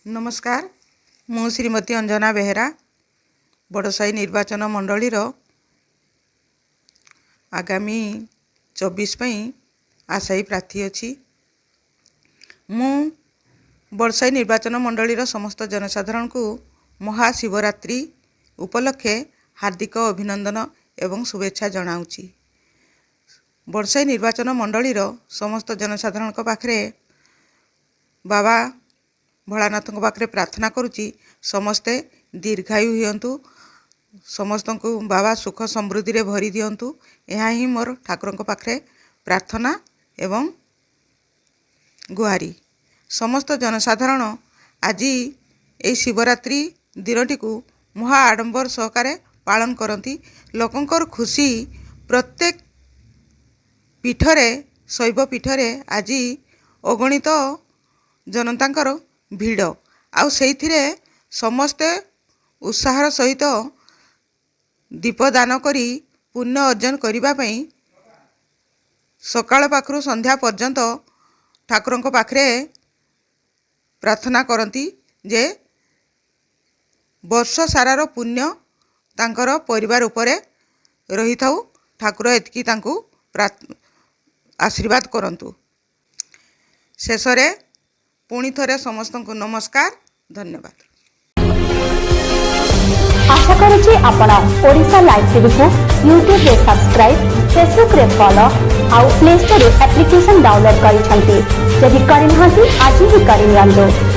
नमस्कार मु श्रीमती अंजना बेहेरा बड़साई निर्वाचन मंडलीर आगामी 24 पई आशायी प्रार्थी अच्छी। मु बड़साई निर्वाचन मंडलीर समस्त जनसाधारण को महाशिवरात्रि उपलक्षे हार्दिक अभिनंदन एवं शुभेच्छा जनाऊँगी। बड़साई निर्वाचन मंडलीर समस्त जनसाधारण पाखरे बाबा भोलानाथ पाखे प्रार्थना करुच्ची समस्ते दीर्घायु हियंतु, समस्त को बाबा सुख समृद्धि रे भरी दियंतु। यह ही मोर ठाकुर पाखे प्रार्थना एवं गुहारी। समस्त जनसाधारण आज ये शिवरात्रि दिनटी को महा आडंबर सहकारे पालन करती। लोकंकर खुशी प्रत्येक पीठरे शैव पीठरे आज अगणित जनतांकर भिड़ आउ सेइथिरे समस्ते उत्साहर सहित दीपदान करी पुण्य अर्जन करिबा पई सकाळ पाखरु संध्या पर्यंत ठाकुरंक पाखरे प्रार्थना करती जे वर्ष सारार पुण्य तांकर परिवार उपरे रही थाउ। ठाकुर एतकी तांकु आशीर्वाद करंतु। शेषरे पुणी थरे समस्त को नमस्कार, धन्यवाद। आशा करुछि आपण ओडिशा लाइव टीवी को यूट्यूब रे सब्सक्राइब, फेसबुक रे फॉलो आउ प्ले स्टोर रे एप्लिकेशन डाउनलोड करि छथि। यदि करि नाहि आज ही करि नियंतु।